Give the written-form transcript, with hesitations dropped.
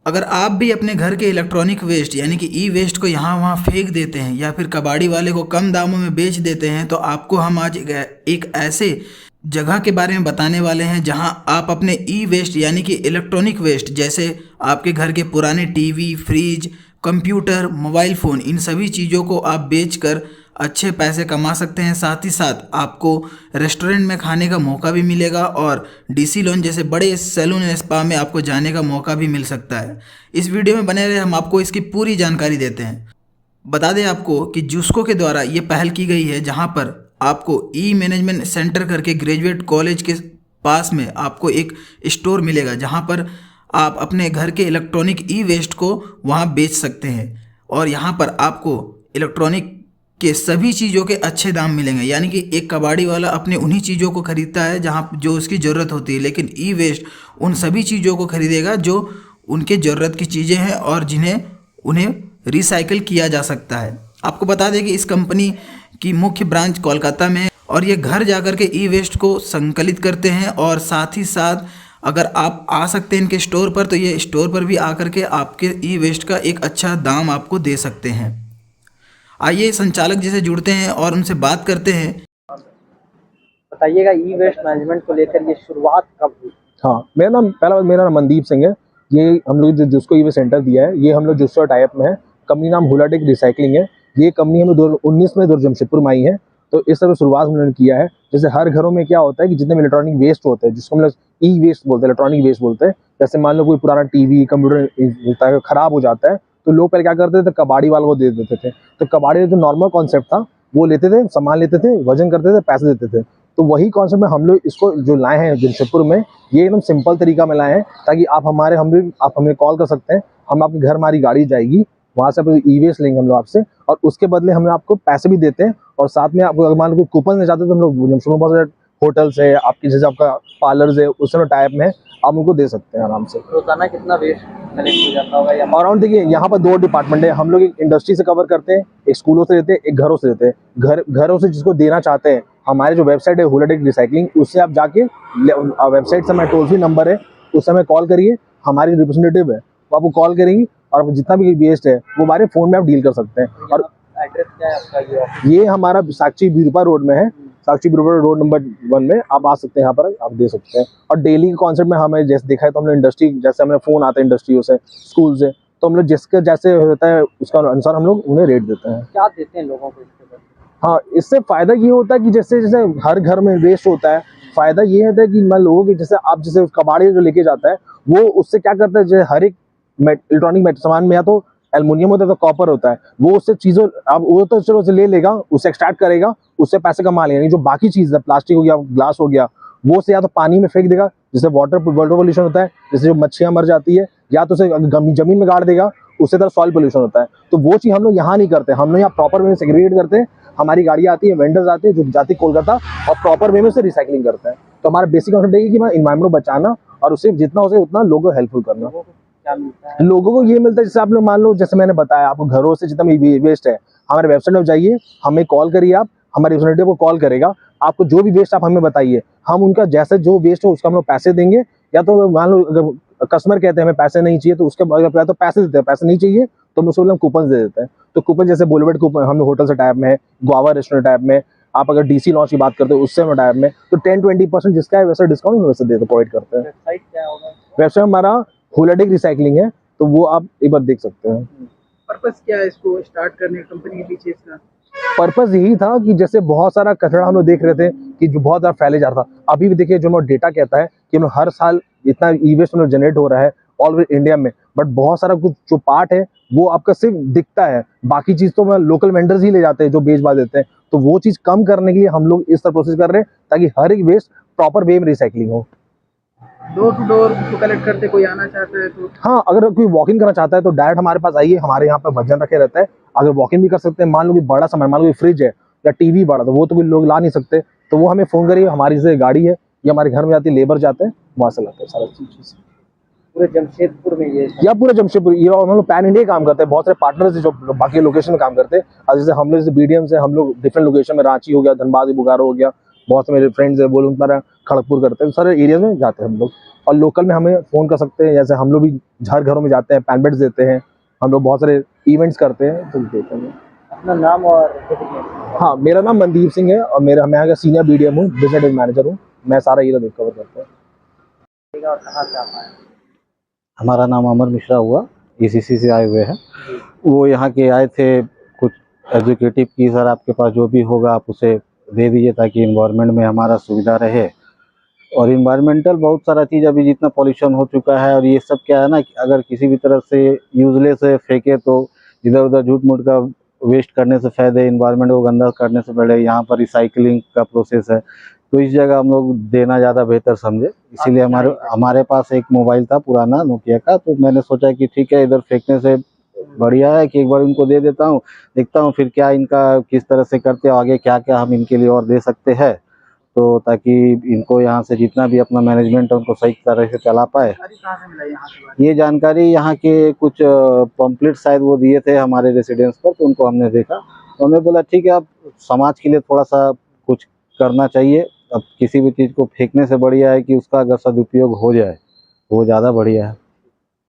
अगर आप भी अपने घर के इलेक्ट्रॉनिक वेस्ट यानी कि ई वेस्ट को यहाँ वहाँ फेंक देते हैं या फिर कबाड़ी वाले को कम दामों में बेच देते हैं, तो आपको हम आज एक ऐसे जगह के बारे में बताने वाले हैं जहाँ आप अपने ई वेस्ट यानी कि इलेक्ट्रॉनिक वेस्ट, जैसे आपके घर के पुराने TV, fridge, computer, mobile phone, इन सभी चीज़ों को आप बेचकर अच्छे पैसे कमा सकते हैं। साथ ही साथ आपको रेस्टोरेंट में खाने का मौका भी मिलेगा और डीसी लॉन्ज जैसे बड़े सैलून एंड स्पा में आपको जाने का मौका भी मिल सकता है। इस वीडियो में बने रहे, हम आपको इसकी पूरी जानकारी देते हैं। बता दें आपको कि जुस्को के द्वारा ये पहल की गई है, जहां पर आपको ई मैनेजमेंट सेंटर करके ग्रेजुएट कॉलेज के पास में आपको एक स्टोर मिलेगा, जहां पर आप अपने घर के इलेक्ट्रॉनिक ई वेस्ट को वहां बेच सकते हैं। और यहां पर आपको इलेक्ट्रॉनिक के सभी चीज़ों के अच्छे दाम मिलेंगे, यानी कि एक कबाड़ी वाला अपने उन्हीं चीज़ों को खरीदता है जहाँ जो उसकी ज़रूरत होती है, लेकिन ई वेस्ट उन सभी चीज़ों को खरीदेगा जो उनके ज़रूरत की चीज़ें हैं और जिन्हें उन्हें रिसाइकिल किया जा सकता है। आपको बता दें कि इस कंपनी की मुख्य ब्रांच कोलकाता में है और ये घर जाकर के ई वेस्ट को संकलित करते हैं। और साथ ही साथ अगर आप आ सकते हैं इनके स्टोर पर, तो ये स्टोर पर भी आकर के आपके ई वेस्ट का एक अच्छा दाम आपको दे सकते हैं। आइए संचालक जी से जुड़ते हैं और उनसे बात करते हैं। बताइएगा, ई वेस्ट मैनेजमेंट को लेकर ये शुरुआत कब हुई? हाँ, मेरा नाम मनदीप सिंह है। ये हम लोग जिसको ई वेस्ट सेंटर दिया है, ये हम लोग जिसको टाइप में है। कंपनी नाम हुलाटेक रिसाइकलिंग है। ये कंपनी हमें 2019 में जमशेदपुर में आई है। तो इस तरह शुरुआत हमने किया है। जैसे हर घरों में क्या होता है कि जितने भी इलेक्ट्रॉनिक वेस्ट होते हैं, जिसको हम लोग ई वेस्ट बोलते हैं, इलेक्ट्रॉनिक वेस्ट बोलते हैं। जैसे मान लो कोई पुराना टीवी, कंप्यूटर खराब हो जाता है, तो लोग पहले क्या करते थे, कबाड़ी वालों को दे देते थे। तो कबाड़ी जो नॉर्मल कॉन्सेप्ट था, वो लेते थे, सामान लेते थे, वजन करते थे, पैसे देते थे। तो वही कॉन्सेप्ट में हम लोग इसको जो लाए हैं जमशेदपुर में, ये एकदम सिंपल तरीका में लाए हैं, ताकि आप हमें कॉल कर सकते हैं। हम आपके घर हमारी गाड़ी जाएगी, वहाँ से आप ई वेस्ट लेंगे हम लोग आपसे, और उसके बदले हम आपको पैसे भी देते हैं। और साथ में आपको अगर मान लो कूपन ले जाते हैं, तो हम लोग जमशेदपुर में बहुत सारे होटल्स है, आपकी जैसे आपका पार्लर्स है, उस समय टाइप में है, आप उनको दे सकते हैं आराम से। रोजाना कितना वेस्ट कलेक्ट हो जाता होगा? या अराउंड देखिए, यहाँ पर 2 डिपार्टमेंट है। हम लोग एक इंडस्ट्री से कवर करते हैं, एक स्कूलों से देते हैं, एक घरों से देते हैं। घरों से जिसको देना चाहते हैं, हमारे जो वेबसाइट है हुलाटेक रिसाइकलिंग, उससे आप जाके वेबसाइट से हमारा टोल फ्री नंबर है, उस समय कॉल करिए। हमारी रिप्रेजेंटेटिव है, वो आपको कॉल करेंगी और जितना भी वेस्ट है वो हमारे फ़ोन में आप डील कर सकते हैं। और एड्रेस क्या है आपका? ये हमारा साक्षी बिरुपा रोड में है। साक्षी बिरुपा रोड नंबर 1 में आप आ सकते हैं, यहाँ पर आप दे सकते हैं। और डेली के कॉन्सेप्ट में हमें जैसे देखा है, तो हमने इंडस्ट्री, जैसे हमें फ़ोन आते हैं इंडस्ट्रियों से, स्कूल से, तो हम लोग जिसके जैसे होता है उसका अनुसार हम लोग उन्हें रेट देते हैं। क्या देते हैं लोगों को इसके बाद? हाँ, इससे फ़ायदा ये होता है कि जैसे जैसे हर घर में वेस्ट होता है, फ़ायदा ये होता है कि मान लोगों की, जैसे आप जैसे कबाड़ी जो लेके जाता है, वो उससे क्या करता है, जैसे हर एक इलेक्ट्रॉनिक सामान में या तो एल्युमिनियम होता है, तो कॉपर होता है, वो उससे चीज़ों अब वो तो चलो उसे ले लेगा, उसे एक्सट्रैक्ट करेगा, उससे पैसे कमा लेगा। जो बाकी चीज़ है, प्लास्टिक हो गया, ग्लास हो गया, वो से या तो पानी में फेंक देगा, जिससे वाटर पोल्यूशन होता है, जैसे जो मच्छियाँ मर जाती है, या तो उसे ज़मीन में गाड़ देगा, उससे तरह सॉइल पोल्यूशन होता है। तो वो चीज़ हम लोग यहाँ नहीं करते, हम लोग यहाँ प्रॉपर वे में सेग्रीगेट करते हैं। हमारी गाड़ियाँ आती है, वेंडर्स आते हैं जो जाती है कोलकाता, और प्रॉपर वे में से रिसाइकलिंग करते हैं। तो हमारा बेसिक कॉन्सेप्ट है कि एनवायरमेंट बचाना और उससे जितना हो सके उतना लोगों को हेल्पफुल करना। क्या मिलता है लोगों को ये मिलता है, जैसे आप लोग मान लो, जैसे मैंने बताया आपको, घरों से जितना भी वेस्ट है, हमारे वेबसाइट में जाइए, हमें कॉल करिए, आप हमारे रिप्रेजेंटेटिव को कॉल करेगा। आपको जो भी वेस्ट आप हमें बताइए, हम उनका जैसे जो वेस्ट हो उसका हम लोग पैसे देंगे। या तो मान लो अगर कस्टमर कहते हैं हमें पैसे नहीं चाहिए, तो उसके बाद तो पैसे देते हैं, पैसे नहीं चाहिए तो हम उसको कूपन दे देते हैं। तो कूपन जैसे बोलवेट कूपन हम लोग होटल से टाइप में है, गुआवा रेस्टोरेंट टाइप में। आप अगर डीसी लॉन्च की बात करते हो, उससे हम टाइप में, तो 10-20% जिसका है वैसे डिस्काउंट वैसे देते प्रोवाइड करते हैं। वेबसाइट क्या होगा? वेबसाइट हमारा हुलाटेक रिसाइकलिंग है, तो वो आप एक बार देख सकते हैं। पर्पस क्या है इसको स्टार्ट करने का, कंपनी के पीछे इसका? पर्पस यही था कि जैसे बहुत सारा कचरा हम लोग देख रहे थे कि जो बहुत ज़्यादा फैले जा रहा था। अभी भी देखिए, जो डेटा कहता है कि हर साल इतना ई वेस्ट जनरेट हो रहा है ऑल ओवर इंडिया में, बट बहुत सारा कुछ जो पार्ट है वो आपका सिर्फ दिखता है, बाकी चीज़ तो लोकल वेंडर्स ही ले जाते हैं जो बेच बाज देते हैं। तो वो चीज़ कम करने के लिए हम लोग इस तरह प्रोसेस कर रहे हैं, ताकि हर एक वेस्ट प्रॉपर वे में रिसाइकलिंग हो। डोर टू डोर उसको कलेक्ट करते, कोई आना चाहता है तो? हाँ, अगर कोई वॉकिंग करना चाहता है तो डायरेक्ट हमारे पास आइए, हमारे यहाँ पे वजन रखे रहता है। अगर वॉकिंग भी कर सकते हैं, मान लो कि बड़ा सामान, मान लो कि फ्रिज है या टीवी बड़ा, तो वो तो कोई लोग ला नहीं सकते, तो वो हमें फ़ोन करिए, हमारी से गाड़ी है, या हमारे घर में जाती है, लेबर जाते हैं, वहाँ से लाते हैं सारा चीज़। पूरे जमशेदपुर में ये या पूरे जमशेदपुर, ये हम लोग पैन इंडिया काम करते हैं। बहुत सारे पार्टनर्स हैं जो बाकी लोकेशन में काम करते हैं। और जैसे हम लोग जैसे बीडीएम से हम लोग डिफरेंट लोकेशन में, रांची हो गया, धनबाद, बोकारो हो गया, बहुत से मेरे फ्रेंड्स है वो लोग हमारा खड़गपुर करते हैं, सारे एरिया में जाते हैं हम लोग। और लोकल में हमें फ़ोन कर सकते हैं, जैसे हम लोग भी हर घरों में जाते हैं, पैम्पलेट्स देते हैं, हम लोग बहुत सारे इवेंट्स करते हैं तो देते हैं। अपना नाम और डेजिग्नेशन। हाँ, मेरा नाम मनदीप सिंह है और मैं यहाँ का सीनियर BDM हूँ, बिजनेस मैनेजर हूँ। मैं सारा एरिया कवर करता हूँ। और कहाँ से आप आए? हमारा नाम अमर मिश्रा हुआ, ECC से आए हुए हैं। वो यहाँ के आए थे, कुछ एग्जीक्यूटिव की सर आपके पास जो भी होगा आप उसे दे दीजिए ताकि इन्वायरमेंट में हमारा सुविधा रहे। और इन्वायरमेंटल बहुत सारा चीज़ अभी जितना पॉल्यूशन हो चुका है, और ये सब क्या है ना कि अगर किसी भी तरह से यूजलेस से फेंके तो इधर उधर झूठ मूठ का वेस्ट करने से फ़ायदे, इन्वायरमेंट को गंदा करने से पहले यहाँ पर रिसाइकलिंग का प्रोसेस है, तो इस जगह हम लोग देना ज़्यादा बेहतर समझे। इसीलिए हमारे पास एक मोबाइल था पुराना नोकिया का, तो मैंने सोचा कि ठीक है इधर फेंकने से बढ़िया है कि एक बार इनको दे देता हूँ, देखता हूँ फिर क्या इनका किस तरह से करते हैं, आगे क्या क्या हम इनके लिए और दे सकते हैं, तो ताकि इनको यहाँ से जितना भी अपना मैनेजमेंट है उनको सही तरह से चला पाए। कहाँ से मिला यहाँ के ये जानकारी यहाँ के कुछ पम्पलेट शायद वो दिए थे हमारे रेसिडेंस पर, तो उनको हमने देखा, तो हमने बोला ठीक है अब समाज के लिए थोड़ा सा कुछ करना चाहिए। अब किसी भी चीज़ को फेंकने से बढ़िया है कि उसका अगर सदुपयोग हो जाए वो ज़्यादा बढ़िया है।